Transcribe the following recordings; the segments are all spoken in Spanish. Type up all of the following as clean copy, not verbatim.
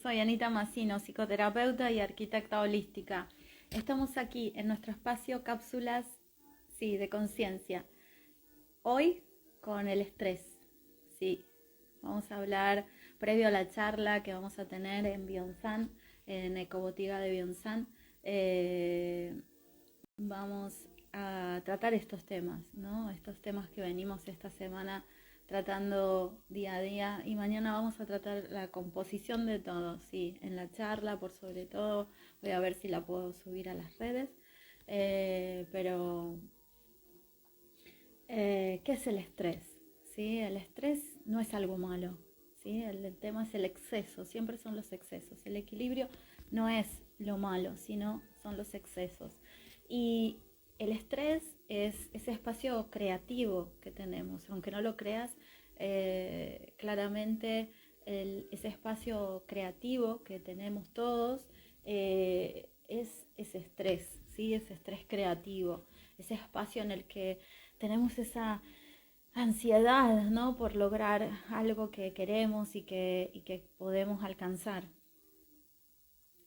Soy Anita Massino, psicoterapeuta y arquitecta holística. Estamos aquí en nuestro espacio Cápsulas, sí, de conciencia. Hoy con el estrés, sí. Vamos a hablar previo a la charla que vamos a tener en Bionsan, en Ecobotiga de Bionsan. Vamos a tratar estos temas, ¿no? Estos temas que venimos esta semana tratando día a día, y mañana vamos a tratar la composición de todo, sí, en la charla por sobre todo. Voy a ver si la puedo subir a las redes. Pero ¿qué es el estrés? ¿Sí? El estrés no es algo malo, ¿sí? El tema es el exceso, siempre son los excesos. El equilibrio no es lo malo, sino son los excesos. Y el estrés es ese espacio creativo que tenemos, aunque no lo creas, claramente ese espacio creativo que tenemos todos es ese estrés, ¿sí? Ese estrés creativo, ese espacio en el que tenemos esa ansiedad, ¿no? Por lograr algo que queremos y que podemos alcanzar.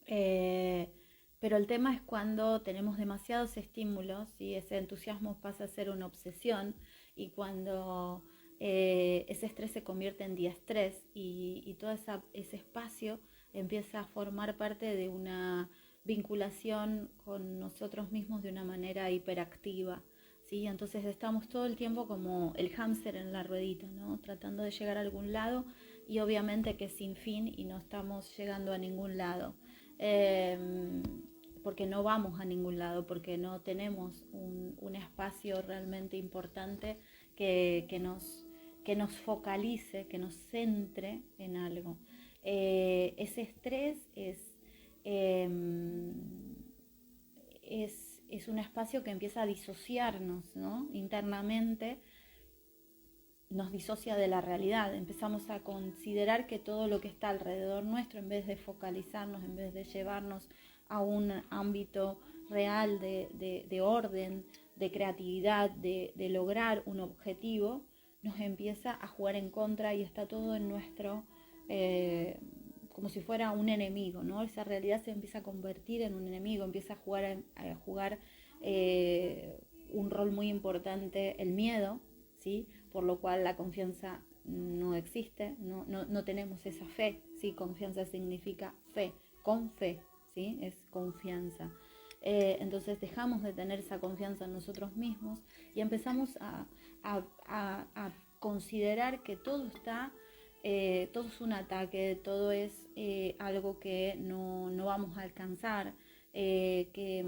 Eh, pero el tema es cuando tenemos demasiados estímulos y ese entusiasmo pasa a ser una obsesión, y cuando ese estrés se convierte en diestrés y todo ese espacio empieza a formar parte de una vinculación con nosotros mismos de una manera hiperactiva. ¿Sí? Entonces estamos todo el tiempo como el hámster en la ruedita, ¿no? Tratando de llegar a algún lado, y obviamente que sin fin y no estamos llegando a ningún lado. eh, Porque no vamos a ningún lado, porque no tenemos un espacio realmente importante que nos focalice, que nos centre en algo. Ese estrés eh, es un espacio que empieza a disociarnos, ¿no? Internamente nos disocia de la realidad. Empezamos a considerar que todo lo que está alrededor nuestro, en vez de focalizarnos, en vez de llevarnos a un ámbito real de orden, de creatividad, de lograr un objetivo, nos empieza a jugar en contra, y está todo en nuestro, como si fuera un enemigo, ¿no? Esa realidad se empieza a convertir en un enemigo, empieza a jugar un rol muy importante el miedo, ¿sí? Por lo cual la confianza no existe, no tenemos esa fe, ¿sí? Confianza significa fe, con fe, ¿sí? Es confianza. Entonces dejamos de tener esa confianza en nosotros mismos y empezamos a considerar que todo es un ataque, todo es algo que no vamos a alcanzar, que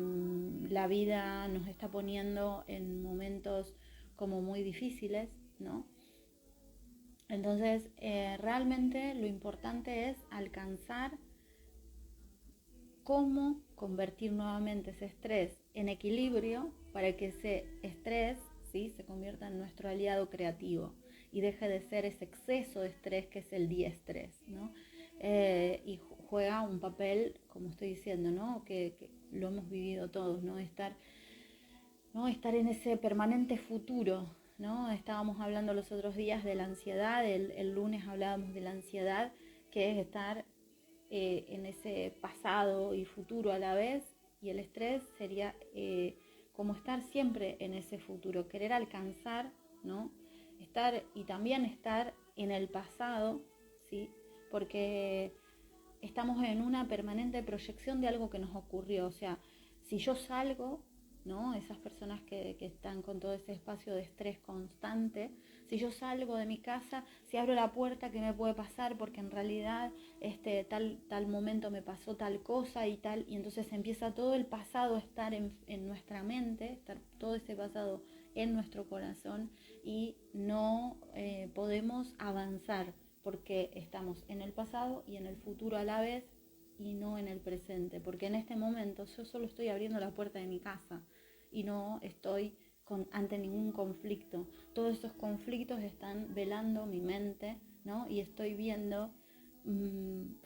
la vida nos está poniendo en momentos como muy difíciles, ¿no? Entonces, realmente lo importante es alcanzar cómo convertir nuevamente ese estrés en equilibrio para que ese estrés, ¿sí?, se convierta en nuestro aliado creativo y deje de ser ese exceso de estrés que es el diestrés, ¿no? Y juega un papel, como estoy diciendo, ¿no? Que lo hemos vivido todos, ¿no? Estar en ese permanente futuro, ¿no? Estábamos hablando los otros días de la ansiedad, el lunes hablábamos de la ansiedad, que es estar en ese pasado y futuro a la vez, y el estrés sería como estar siempre en ese futuro, querer alcanzar, ¿no? Y también estar en el pasado, ¿sí? Porque estamos en una permanente proyección de algo que nos ocurrió. O sea, si yo salgo, ¿no? Esas personas que están con todo ese espacio de estrés constante, si yo salgo de mi casa, si abro la puerta, ¿qué me puede pasar? Porque en realidad tal momento me pasó tal cosa y tal, y entonces empieza todo el pasado a estar en nuestra mente, estar todo ese pasado en nuestro corazón, y no podemos avanzar porque estamos en el pasado y en el futuro a la vez, y no en el presente, porque en este momento yo solo estoy abriendo la puerta de mi casa y no estoy ante ningún conflicto. Todos esos conflictos están velando mi mente, ¿no? Y estoy viendo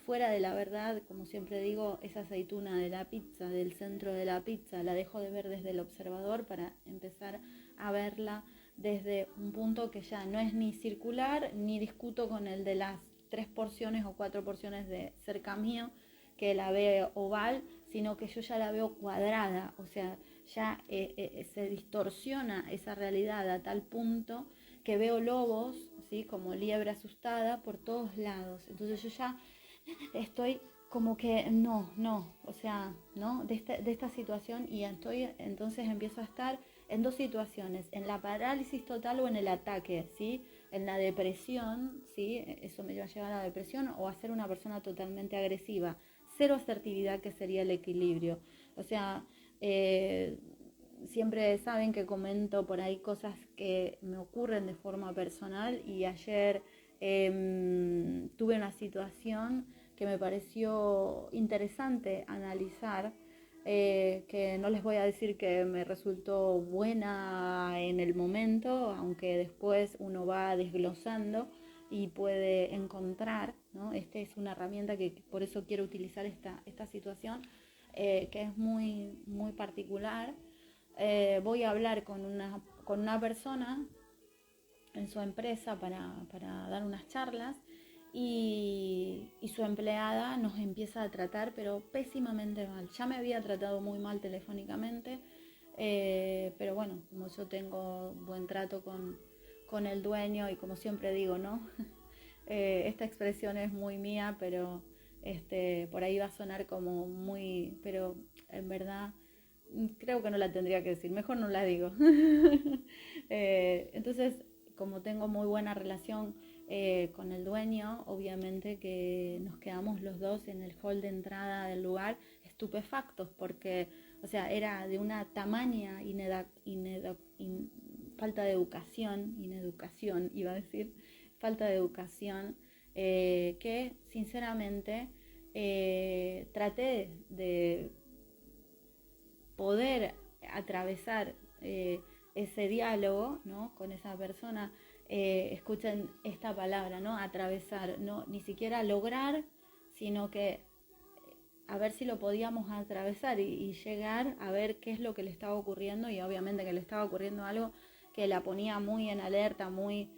fuera de la verdad, como siempre digo, esa aceituna de la pizza, del centro de la pizza, la dejo de ver desde el observador para empezar a verla desde un punto que ya no es ni circular, ni discuto con el de las 3 porciones o 4 porciones de cerca mío, que la ve oval, sino que yo ya la veo cuadrada, o sea, ya se distorsiona esa realidad a tal punto que veo lobos, ¿sí? Como liebre asustada por todos lados. Entonces yo ya estoy como que no, o sea, ¿no? De esta situación, y entonces empiezo a estar en dos situaciones, en la parálisis total o en el ataque, ¿sí? En la depresión, ¿sí? Eso me va a llevar a la depresión, o a ser una persona totalmente agresiva. Cero asertividad, que sería el equilibrio. O sea, siempre saben que comento por ahí cosas que me ocurren de forma personal, y ayer tuve una situación que me pareció interesante analizar, que no les voy a decir que me resultó buena en el momento, aunque después uno va desglosando y puede encontrar, ¿no? Esta es una herramienta que por eso quiero utilizar esta situación, que es muy, muy particular. Voy a hablar con una persona en su empresa para dar unas charlas, y su empleada nos empieza a tratar pero pésimamente mal. Ya me había tratado muy mal telefónicamente, pero bueno, como yo tengo buen trato con el dueño, y como siempre digo, ¿no? Esta expresión es muy mía, pero por ahí va a sonar como muy, pero en verdad creo que no la tendría que decir, mejor no la digo. Entonces, como tengo muy buena relación con el dueño, obviamente que nos quedamos los dos en el hall de entrada del lugar estupefactos, porque, o sea, era de una tamaña falta de educación, ineducación iba a decir, falta de educación, que sinceramente traté de poder atravesar ese diálogo, ¿no? Con esa persona. Escuchen esta palabra, ¿no? Atravesar, no ni siquiera lograr, sino que a ver si lo podíamos atravesar, y llegar a ver qué es lo que le estaba ocurriendo, y obviamente que le estaba ocurriendo algo que la ponía muy en alerta, muy,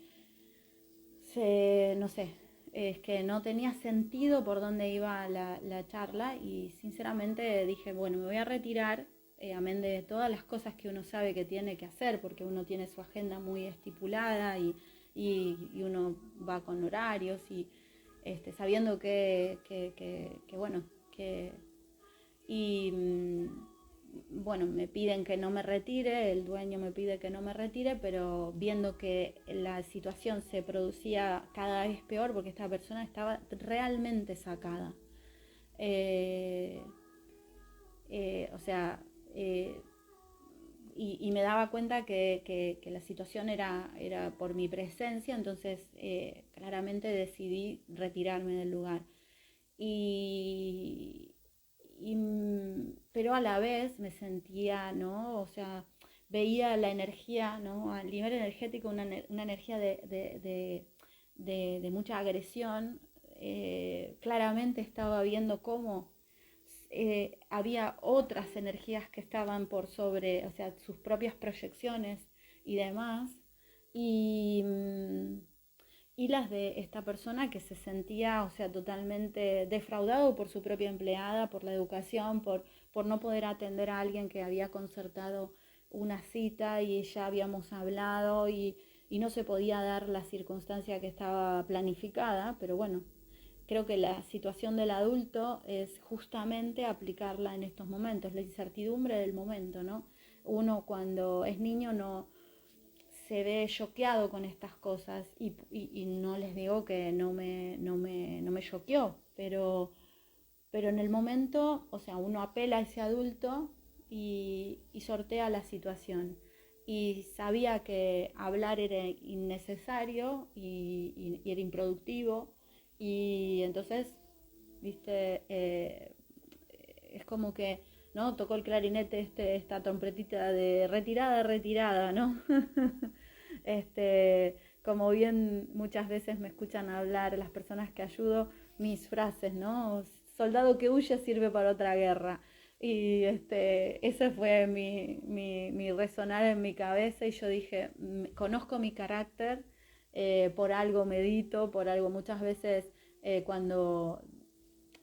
no sé, es que no tenía sentido por dónde iba la charla, y sinceramente dije, bueno, me voy a retirar, amén de todas las cosas que uno sabe que tiene que hacer, porque uno tiene su agenda muy estipulada, y uno va con horarios, y sabiendo que bueno, que... Y bueno, me piden que no me retire, el dueño me pide que no me retire, pero viendo que la situación se producía cada vez peor, porque esta persona estaba realmente sacada. Eh, o sea, y me daba cuenta que la situación era por mi presencia, entonces claramente decidí retirarme del lugar. Y, pero a la vez me sentía, ¿no? O sea, veía la energía, ¿no? A nivel energético, una energía de mucha agresión. Claramente estaba viendo cómo había otras energías que estaban por sobre, o sea, sus propias proyecciones y demás. Y, y las de esta persona que se sentía, o sea, totalmente defraudado por su propia empleada, por la educación, por no poder atender a alguien que había concertado una cita y ya habíamos hablado, y no se podía dar la circunstancia que estaba planificada, pero bueno, creo que la situación del adulto es justamente aplicarla en estos momentos, la incertidumbre del momento, ¿no? Uno cuando es niño no se ve choqueado con estas cosas, y no les digo que no me choqueó, pero en el momento, o sea, uno apela a ese adulto y sortea la situación. Y sabía que hablar era innecesario y era improductivo, y entonces, viste, es como que, ¿no? Tocó el clarinete, esta trompetita de retirada, retirada, ¿no? Como bien muchas veces me escuchan hablar las personas que ayudo, mis frases, ¿no? Soldado que huye sirve para otra guerra. Y ese fue mi resonar en mi cabeza, y yo dije, conozco mi carácter, por algo medito, por algo muchas veces cuando,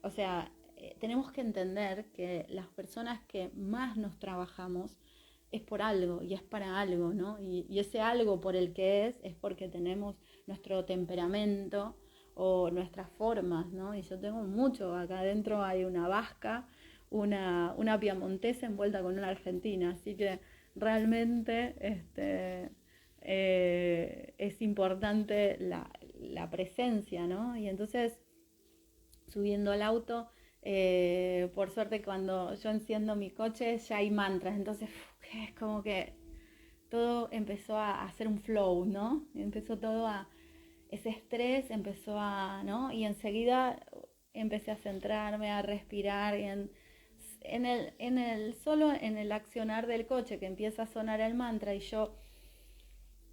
o sea, tenemos que entender que las personas que más nos trabajamos es por algo y es para algo, ¿no? Y ese algo por el que es porque tenemos nuestro temperamento o nuestras formas, ¿no? Y yo tengo mucho, acá adentro hay una vasca, una piamontesa envuelta con una argentina, así que realmente es importante la presencia, ¿no? Y entonces, subiendo al auto, por suerte cuando yo enciendo mi coche ya hay mantras, entonces es como que todo empezó a hacer un flow, ¿no? Empezó todo a, ese estrés empezó a, ¿no? Y enseguida empecé a centrarme, a respirar, y solo en el accionar del coche que empieza a sonar el mantra y yo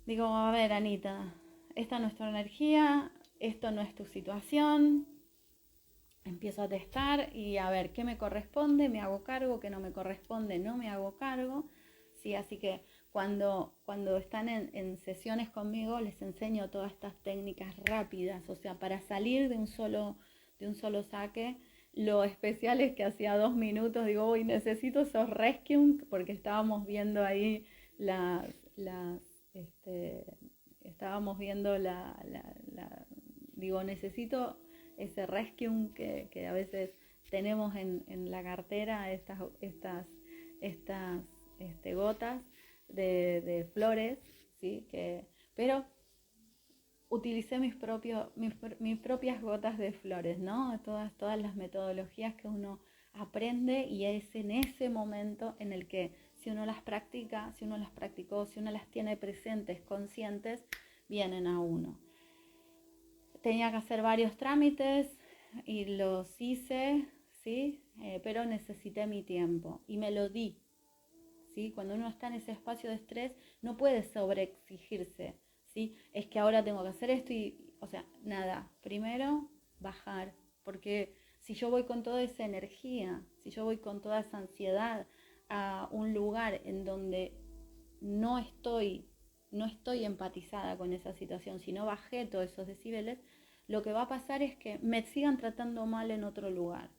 digo, a ver, Anita, esta no es tu energía, esto no es tu situación. Empiezo a testar y a ver qué me corresponde, me hago cargo, qué no me corresponde, no me hago cargo. ¿Sí? Así que cuando están en sesiones conmigo les enseño todas estas técnicas rápidas, o sea, para salir de un solo saque. Lo especial es que hacía 2 minutos digo, uy, necesito esos rescue, porque estábamos viendo ahí estábamos viendo digo, necesito ese rescue que a veces tenemos en la cartera, estas gotas de flores, ¿sí? Pero utilicé mis propias gotas de flores, ¿no? Todas las metodologías que uno aprende, y es en ese momento en el que si uno las practica, si uno las practicó, si uno las tiene presentes, conscientes, vienen a uno. Tenía que hacer varios trámites y los hice, ¿sí? Pero necesité mi tiempo y me lo di, ¿sí? Cuando uno está en ese espacio de estrés no puede sobreexigirse, ¿sí? Es que ahora tengo que hacer esto o sea, nada. Primero, bajar, porque si yo voy con toda esa energía, si yo voy con toda esa ansiedad a un lugar en donde no estoy empatizada con esa situación, si no bajé todos esos decibeles, lo que va a pasar es que me sigan tratando mal en otro lugar.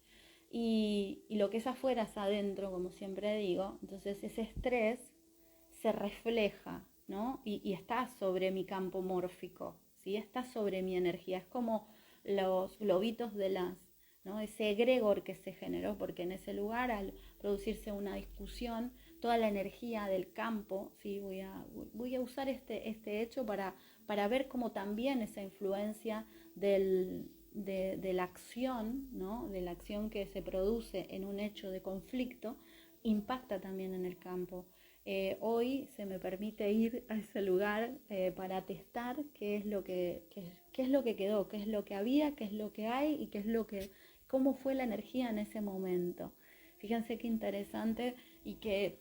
Y lo que es afuera es adentro, como siempre digo. Entonces ese estrés se refleja, ¿no? Y está sobre mi campo mórfico, ¿sí? Está sobre mi energía. Es como los globitos de ¿no? Ese egregor que se generó, porque en ese lugar, al producirse una discusión, toda la energía del campo, ¿sí? Voy a usar este hecho para ver cómo también esa influencia de la acción, ¿no? De la acción que se produce en un hecho de conflicto, impacta también en el campo. Hoy se me permite ir a ese lugar para testar qué es lo que quedó, qué es lo que había, qué es lo que hay y cómo fue la energía en ese momento. Fíjense qué interesante y qué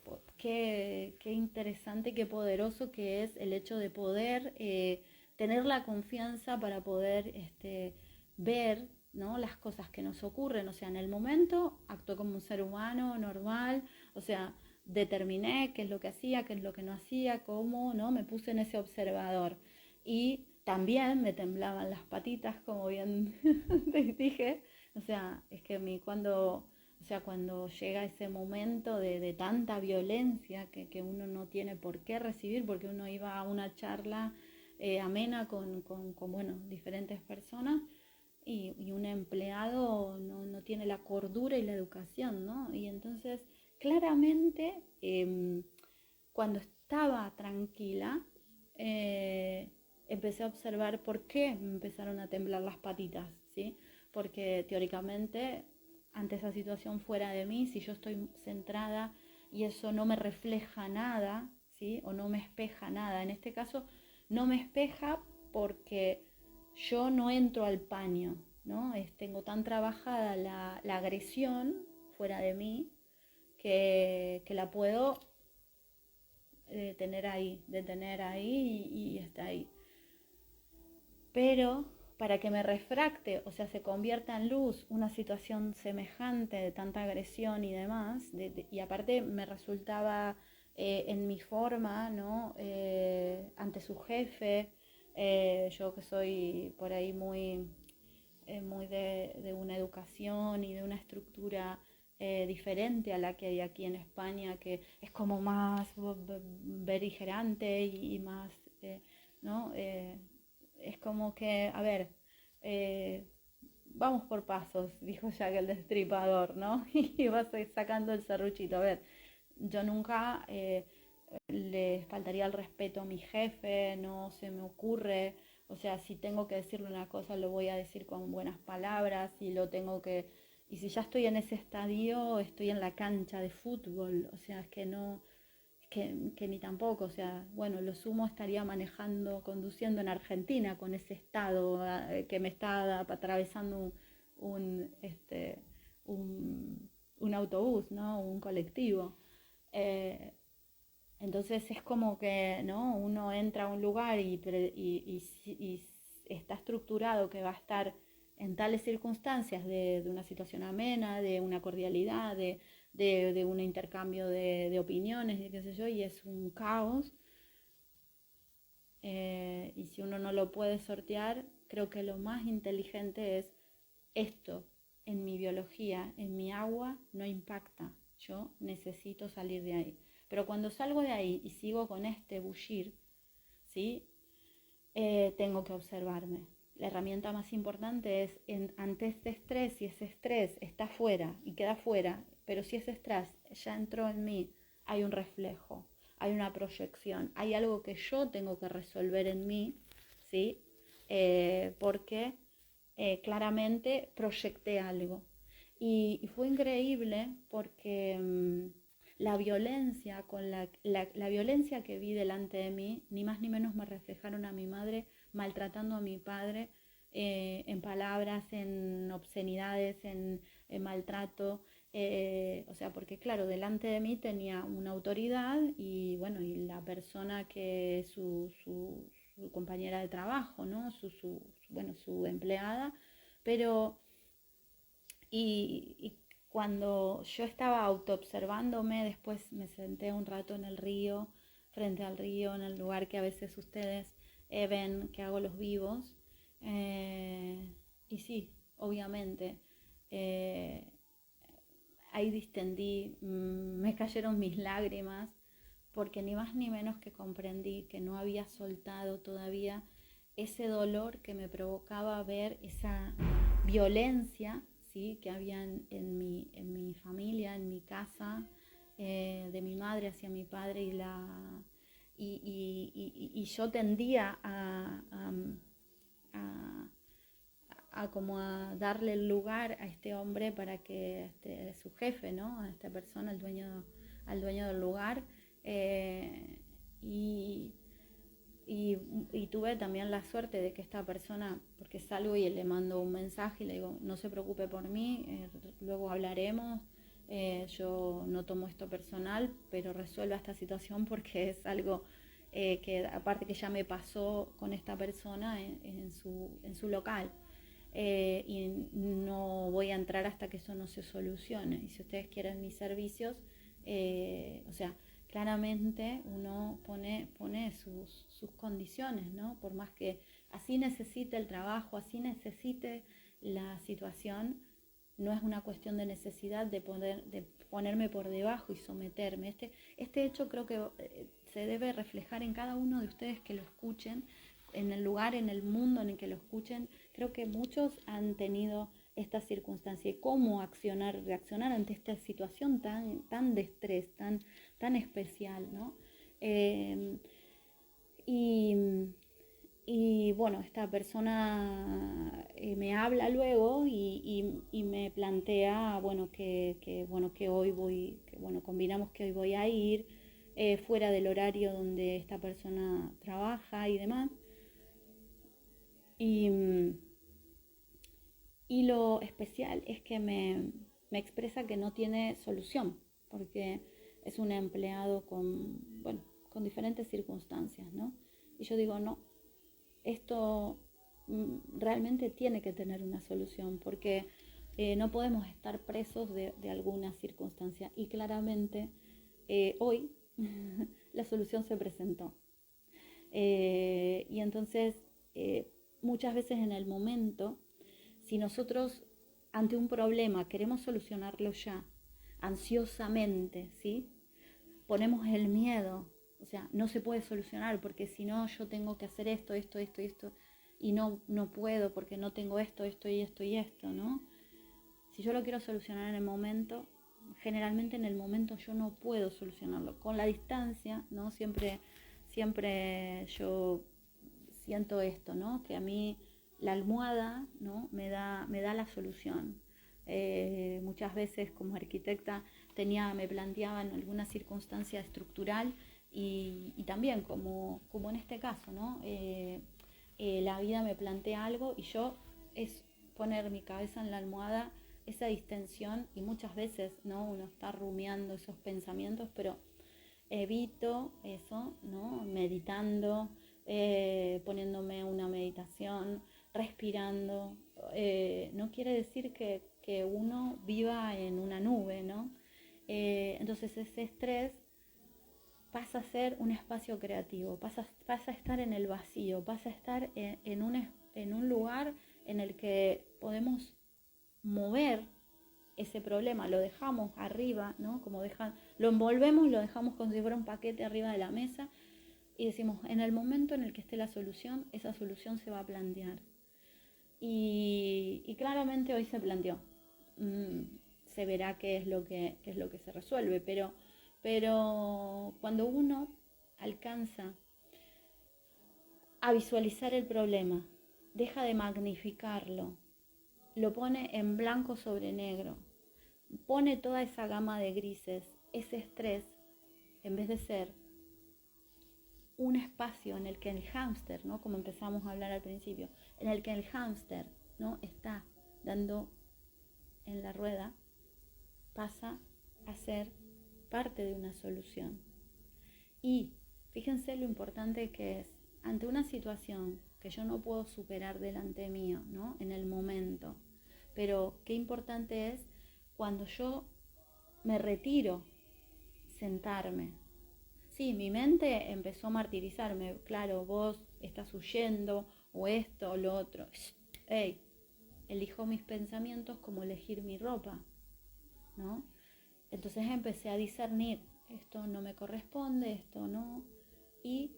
interesante, qué poderoso que es el hecho de poder tener la confianza para poder ver, ¿no? Las cosas que nos ocurren. O sea, en el momento actué como un ser humano normal, o sea, determiné qué es lo que hacía, qué es lo que no hacía, cómo, ¿no? Me puse en ese observador. Y también me temblaban las patitas, como bien les dije. O sea, es que cuando llega ese momento de tanta violencia que uno no tiene por qué recibir, porque uno iba a una charla amena con bueno, diferentes personas, y un empleado no tiene la cordura y la educación, ¿no? Y entonces, claramente, cuando estaba tranquila, empecé a observar por qué me empezaron a temblar las patitas, ¿sí? Porque teóricamente, ante esa situación fuera de mí, si yo estoy centrada y eso no me refleja nada, ¿sí? O no me espeja nada, en este caso no me espeja porque yo no entro al paño, ¿no? Tengo tan trabajada la agresión fuera de mí que la puedo detener ahí y está ahí. Pero para que me refracte, o sea, se convierta en luz una situación semejante de tanta agresión y demás, y aparte me resultaba en mi forma, ¿no? Ante su jefe, yo que soy por ahí muy muy de una educación y de una estructura diferente a la que hay aquí en España, que es como más beligerante y más, ¿no? Es como que, a ver, eh, vamos por pasos, dijo Jack el Destripador, ¿no? Y vas sacando el serruchito. A ver, yo nunca le faltaría el respeto a mi jefe, no se me ocurre. O sea, si tengo que decirle una cosa, lo voy a decir con buenas palabras. Y si ya estoy en ese estadio, estoy en la cancha de fútbol. O sea, es que no, que ni tampoco. O sea, bueno, lo sumo estaría manejando, conduciendo en Argentina con ese estado que me está atravesando un, un autobús, ¿no? Un colectivo. Eh, entonces es como que, ¿no? Uno entra a un lugar y está estructurado que va a estar en tales circunstancias de una situación amena, de una cordialidad, de un intercambio de opiniones, y qué sé yo, y es un caos. Y si uno no lo puede sortear, creo que lo más inteligente es esto en mi biología, en mi agua, no impacta. Yo necesito salir de ahí. Pero cuando salgo de ahí y sigo con este bullir, ¿sí? Tengo que observarme. La herramienta más importante es ante este estrés, si ese estrés está fuera y queda fuera, pero si ese estrés ya entró en mí, hay un reflejo, hay una proyección, hay algo que yo tengo que resolver en mí, ¿sí? Porque claramente proyecté algo. Y fue increíble porque la violencia la violencia que vi delante de mí, ni más ni menos me reflejaron a mi madre maltratando a mi padre en palabras, en obscenidades, en maltrato. O sea, porque claro, delante de mí tenía una autoridad y bueno, y la persona que es su compañera de trabajo, ¿no? Bueno, su empleada, pero y cuando yo estaba autoobservándome, después me senté un rato en el río, frente al río, en el lugar que a veces ustedes ven que hago los vivos. Y sí, obviamente, eh, ahí distendí, me cayeron mis lágrimas, porque ni más ni menos que comprendí que no había soltado todavía ese dolor que me provocaba ver esa violencia, ¿sí? Que había en mi familia, en mi casa, de mi madre hacia mi padre y yo tendía a, como a darle el lugar a este hombre para que su jefe, ¿no? A esta persona, al dueño del lugar. eh, y, y tuve también la suerte de que esta persona, porque salgo y le mando un mensaje y le digo, no se preocupe por mí, luego hablaremos, yo no tomo esto personal, pero resuelva esta situación porque es algo que aparte que ya me pasó con esta persona en su local. Y no voy a entrar hasta que eso no se solucione. Y si ustedes quieren mis servicios, o sea, claramente uno pone sus condiciones, ¿no? Por más que así necesite el trabajo, así necesite la situación, no es una cuestión de necesidad de ponerme por debajo y someterme. Este hecho creo que se debe reflejar en cada uno de ustedes que lo escuchen, en el lugar, en el mundo en el que lo escuchen. Creo que muchos han tenido esta circunstancia y cómo reaccionar ante esta situación tan de estrés, tan especial, ¿no? Eh, y, y bueno, esta persona me habla luego y me plantea, bueno, bueno, que hoy bueno, combinamos que hoy voy a ir fuera del horario donde esta persona trabaja y demás. Y, y lo especial es que me expresa que no tiene solución, porque es un empleado bueno, con diferentes circunstancias, ¿no? Y yo digo, no, esto realmente tiene que tener una solución, porque no podemos estar presos de alguna circunstancia. Y claramente hoy la solución se presentó. Y entonces muchas veces en el momento, si nosotros ante un problema queremos solucionarlo ya, ansiosamente, ¿sí? Ponemos el miedo, o sea, no se puede solucionar porque si no yo tengo que hacer esto, esto, esto y esto, y no puedo porque no tengo esto, esto y esto y esto, ¿no? Si yo lo quiero solucionar en el momento, generalmente en el momento yo no puedo solucionarlo. Con la distancia, ¿no? Siempre yo siento esto, ¿no? Que a mí la almohada, ¿no? me da la solución. Muchas veces como arquitecta me planteaba en alguna circunstancia estructural y también como en este caso, ¿no? La vida me plantea algo y yo es poner mi cabeza en la almohada, esa distensión, y muchas veces, ¿no? Uno está rumiando esos pensamientos, pero evito eso, ¿no? Meditando, poniéndome una meditación, respirando. No quiere decir que uno viva en una nube, ¿no? Entonces ese estrés pasa a ser un espacio creativo, pasa a estar en el vacío, pasa a estar en un lugar en el que podemos mover ese problema, lo dejamos arriba, ¿no? Lo envolvemos, lo dejamos como si fuera un paquete arriba de la mesa y decimos, en el momento en el que esté la solución, esa solución se va a plantear. Y claramente hoy se planteó. Se verá qué es lo que se resuelve, pero cuando uno alcanza a visualizar el problema, deja de magnificarlo, lo pone en blanco sobre negro, pone toda esa gama de grises, ese estrés, en vez de ser un espacio en el que el hámster, ¿no? Como empezamos a hablar al principio, en el que el hámster, ¿no? está dando en la rueda, pasa a ser parte de una solución. Y fíjense lo importante que es, ante una situación que yo no puedo superar delante mío, ¿no? En el momento, pero qué importante es cuando yo me retiro, sentarme. Sí, mi mente empezó a martirizarme, claro, vos estás huyendo, o esto, o lo otro. Hey, elijo mis pensamientos como elegir mi ropa, ¿no? Entonces empecé a discernir, esto no me corresponde, esto no, y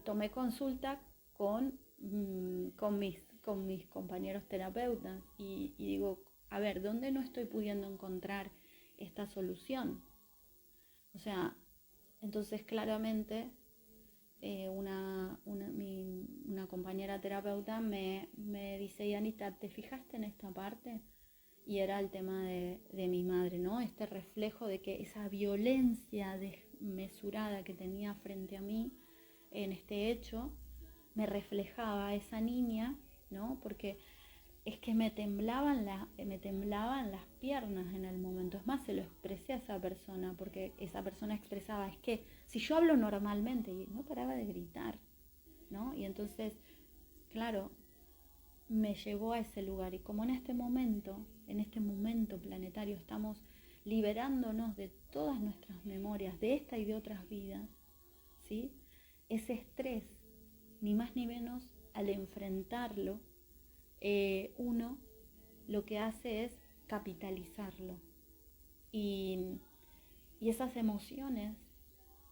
tomé consulta con mis compañeros terapeutas y digo, a ver, ¿dónde no estoy pudiendo encontrar esta solución? O sea, entonces claramente una compañera terapeuta me dice, Anita, ¿te fijaste en esta parte? Y era el tema de mi madre, ¿no? Este reflejo de que esa violencia desmesurada que tenía frente a mí en este hecho, me reflejaba a esa niña, ¿no? Porque es que me temblaban las piernas en el momento. Es más, se lo expresé a esa persona, porque esa persona expresaba, es que si yo hablo normalmente, y no paraba de gritar, ¿no? Y entonces, claro, me llevó a ese lugar. Y como en este momento planetario, estamos liberándonos de todas nuestras memorias, de esta y de otras vidas, ¿sí? Ese estrés, ni más ni menos, al enfrentarlo, uno lo que hace es capitalizarlo. Y esas emociones,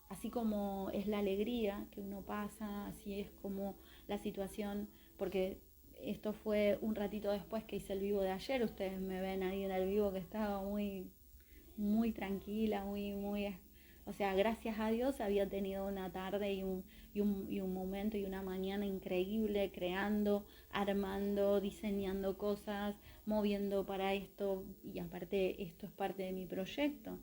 así como es la alegría que uno pasa, así es como la situación, porque esto fue un ratito después que hice el vivo de ayer, ustedes me ven ahí en el vivo que estaba muy, muy tranquila, o sea, gracias a Dios había tenido una tarde y un momento y una mañana increíble, creando, armando, diseñando cosas, moviendo para esto, y aparte esto es parte de mi proyecto,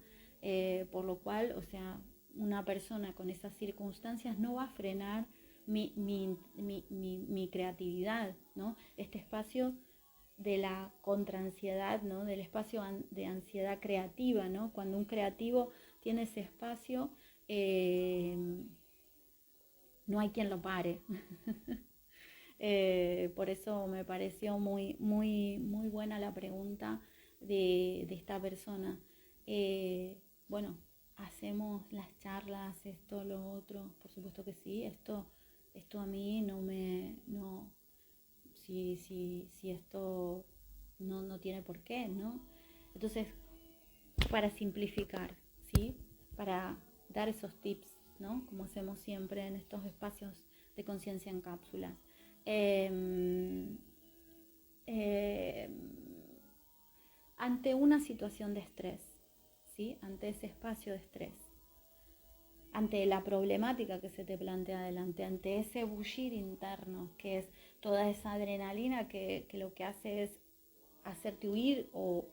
por lo cual, o sea, una persona con esas circunstancias no va a frenar mi creatividad, ¿no? Este espacio de la contraansiedad, ¿no? Del espacio de ansiedad creativa, ¿no? Cuando un creativo tiene ese espacio, no hay quien lo pare. Por eso me pareció muy buena la pregunta de esta persona. Bueno, hacemos las charlas, esto, lo otro, por supuesto que sí, esto a mí no, si esto no tiene por qué, ¿no? Entonces, para simplificar, ¿sí? Para dar esos tips, ¿no? Como hacemos siempre en estos espacios de conciencia en cápsulas. Eh, ante una situación de estrés, ¿sí? Ante ese espacio de estrés, ante la problemática que se te plantea adelante, ante ese bullir interno, que es toda esa adrenalina que lo que hace es hacerte huir o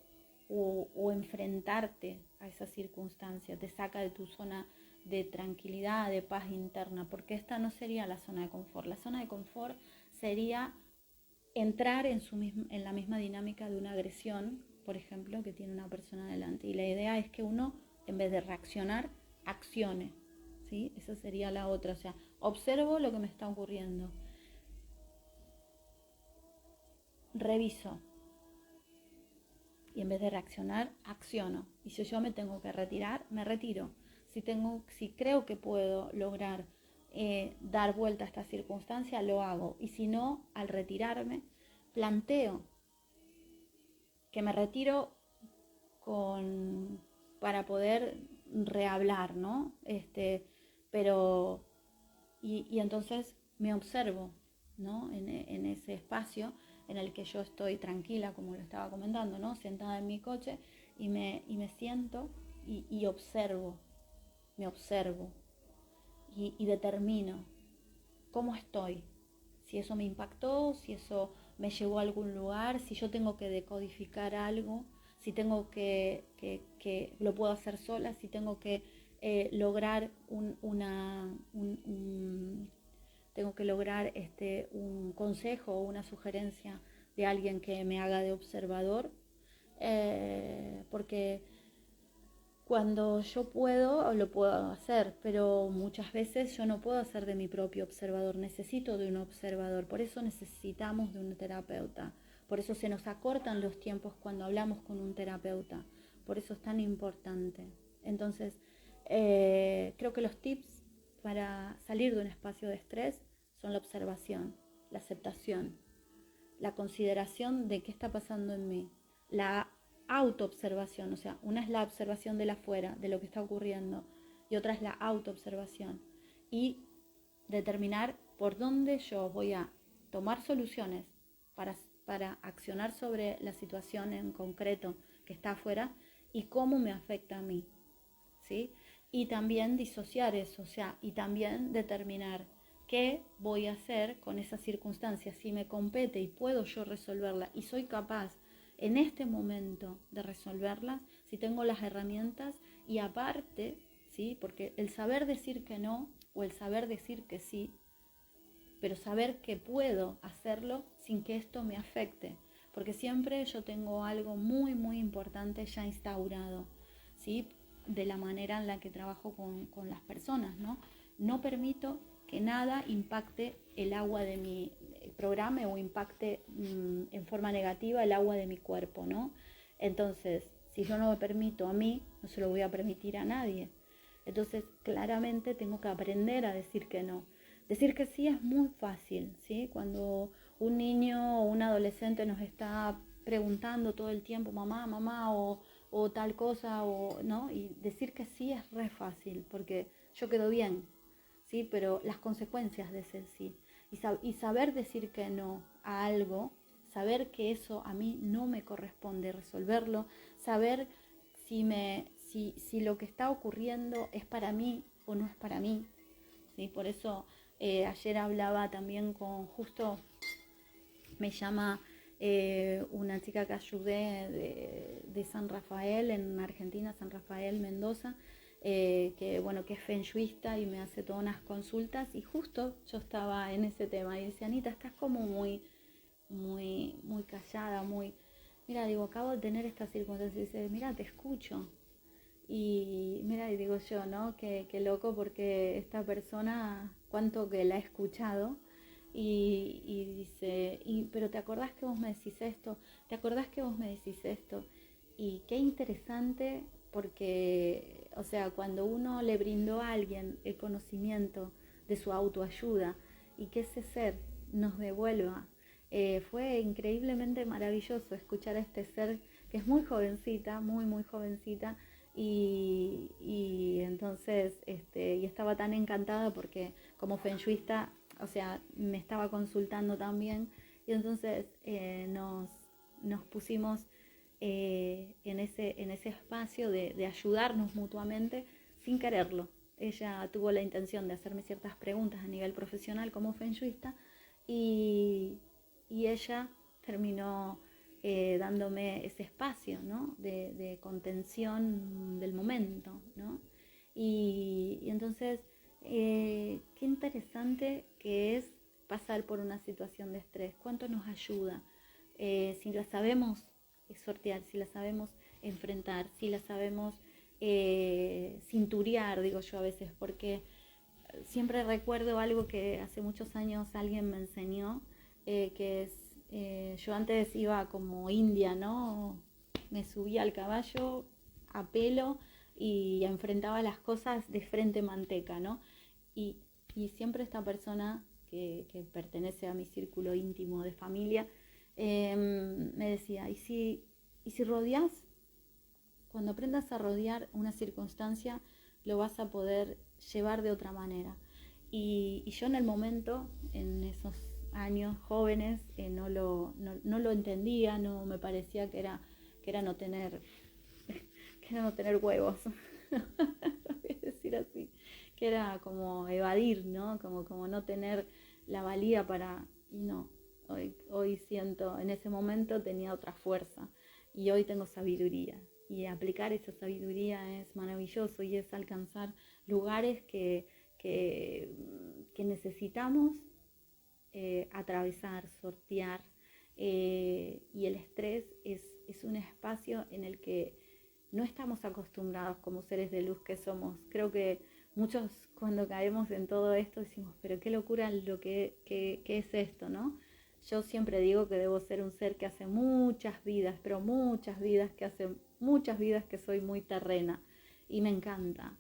enfrentarte a esa circunstancia, te saca de tu zona de tranquilidad, de paz interna, porque esta no sería la zona de confort. La zona de confort sería entrar en la misma dinámica de una agresión, por ejemplo, que tiene una persona delante. Y la idea es que uno, en vez de reaccionar, accione. ¿Sí? Esa sería la otra. O sea, observo lo que me está ocurriendo. Reviso. Y en vez de reaccionar, acciono. Y si yo me tengo que retirar, me retiro. Si creo que puedo lograr dar vuelta a esta circunstancia, lo hago. Y si no, al retirarme, planteo que me retiro para poder rehablar, ¿no? Pero, y entonces me observo, ¿no? En ese espacio en el que yo estoy tranquila, como lo estaba comentando, ¿no? Sentada en mi coche y me siento y observo, me observo y determino cómo estoy, si eso me impactó, si eso me llevó a algún lugar, si yo tengo que decodificar algo, si tengo que lo puedo hacer sola, si tengo que lograr tengo que lograr un consejo o una sugerencia de alguien que me haga de observador, porque cuando yo puedo, lo puedo hacer, pero muchas veces yo no puedo hacer de mi propio observador, necesito de un observador, por eso necesitamos de un terapeuta, por eso se nos acortan los tiempos cuando hablamos con un terapeuta, por eso es tan importante. Entonces, creo que los tips para salir de un espacio de estrés son la observación, la aceptación, la consideración de qué está pasando en mí, la autoobservación, o sea, una es la observación de la afuera, de lo que está ocurriendo, y otra es la autoobservación. Y determinar por dónde yo voy a tomar soluciones para accionar sobre la situación en concreto que está afuera y cómo me afecta a mí, ¿sí? Y también disociar eso, o sea, y también determinar qué voy a hacer con esa circunstancia, si me compete y puedo yo resolverla y soy capaz en este momento de resolverlas, si tengo las herramientas y aparte, ¿sí? Porque el saber decir que no o el saber decir que sí, pero saber que puedo hacerlo sin que esto me afecte, porque siempre yo tengo algo muy, muy importante ya instaurado, ¿sí? De la manera en la que trabajo con las personas, ¿no? No permito que nada impacte el agua de mi programa o impacte en forma negativa el agua de mi cuerpo, ¿no? Entonces, si yo no me permito a mí, no se lo voy a permitir a nadie. Entonces, claramente tengo que aprender a decir que no. Decir que sí es muy fácil, ¿sí? Cuando un niño o un adolescente nos está preguntando todo el tiempo, mamá, mamá, o tal cosa, o no, y decir que sí es re fácil, porque yo quedo bien, ¿sí? Pero las consecuencias de ese sí, y saber decir que no a algo, saber que eso a mí no me corresponde resolverlo, saber si lo que está ocurriendo es para mí o no es para mí, ¿sí? Por eso ayer hablaba también justo me llama una chica que ayudé de San Rafael, en Argentina, San Rafael, Mendoza, que bueno, que es feng shuista y me hace todas unas consultas y justo yo estaba en ese tema y decía, Anita, estás como muy callada, mira, digo, acabo de tener esta circunstancia y dice, mira, te escucho. Y mira, y digo yo, ¿no? Qué loco porque esta persona, cuánto que la he escuchado, y dice, pero ¿te acordás que vos me decís esto? ¿Te acordás que vos me decís esto? Y qué interesante porque, o sea, cuando uno le brindó a alguien el conocimiento de su autoayuda y que ese ser nos devuelva Fue increíblemente maravilloso escuchar a este ser que es muy jovencita, muy, muy jovencita, y entonces y estaba tan encantada porque como fenshuista, o sea, me estaba consultando también, y entonces nos pusimos en ese espacio de ayudarnos mutuamente sin quererlo. Ella tuvo la intención de hacerme ciertas preguntas a nivel profesional como fenshuista, y, y ella terminó dándome ese espacio, ¿no? de contención del momento, ¿no? Y entonces, qué interesante que es pasar por una situación de estrés, cuánto nos ayuda, si la sabemos sortear, si la sabemos enfrentar, si la sabemos cinturear, digo yo a veces, porque siempre recuerdo algo que hace muchos años alguien me enseñó, que es, yo antes iba como india, ¿no? Me subía al caballo a pelo y enfrentaba las cosas de frente manteca, ¿no? Y, y siempre esta persona que pertenece a mi círculo íntimo de familia, me decía, ¿y si rodeas? Cuando aprendas a rodear una circunstancia, lo vas a poder llevar de otra manera. Y yo en el momento, en esos años jóvenes, no lo entendía, no me parecía que era no tener, que era no tener huevos, voy a decir así, que era como evadir, ¿no? Como no tener la valía para, y no, hoy siento, en ese momento tenía otra fuerza, y hoy tengo sabiduría. Y aplicar esa sabiduría es maravilloso, y es alcanzar lugares que necesitamos atravesar, sortear. Y el estrés es un espacio en el que no estamos acostumbrados como seres de luz que somos. Creo que muchos, cuando caemos en todo esto, decimos, pero qué locura lo que es esto, ¿no? Yo siempre digo que debo ser un ser que hace muchas vidas, pero muchas vidas, que soy muy terrena, y me encanta,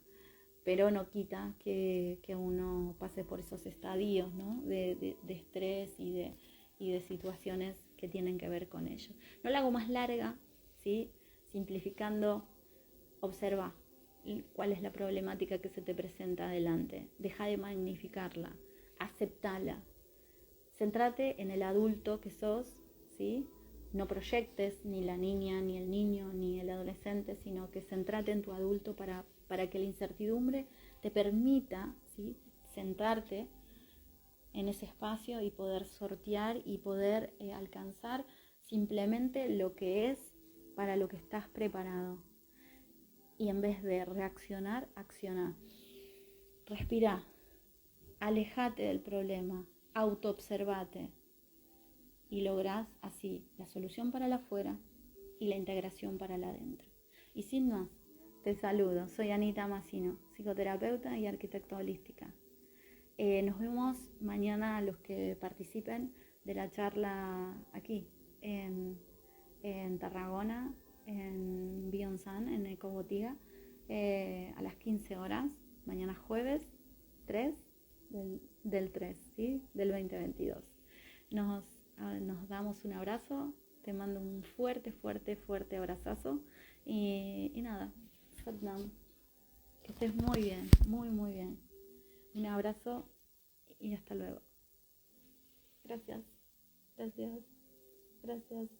pero no quita que uno pase por esos estadios, ¿no? de estrés y de situaciones que tienen que ver con ello. No la hago más larga, ¿sí? Simplificando, observa cuál es la problemática que se te presenta adelante, deja de magnificarla, aceptala, centrate en el adulto que sos, ¿sí? No proyectes ni la niña, ni el niño, ni el adolescente, sino que centrate en tu adulto para que la incertidumbre te permita, ¿sí? Centrarte en ese espacio y poder sortear y poder alcanzar simplemente lo que es para lo que estás preparado. Y en vez de reaccionar, acciona. Respira, alejate del problema, autoobservate, y lográs así la solución para la afuera y la integración para la adentro. Y sin más, te saludo. Soy Anita Massino, psicoterapeuta y arquitecto holística. Nos vemos mañana a los que participen de la charla aquí en Tarragona, en Bionsan, en Ecobotiga, a las 15 horas, mañana jueves 3 del 3, ¿sí? Del 2022. Nos damos un abrazo, te mando un fuerte, fuerte, fuerte abrazazo, y nada, Satnam, que estés muy bien, muy, muy bien. Un abrazo y hasta luego. Gracias, gracias, gracias.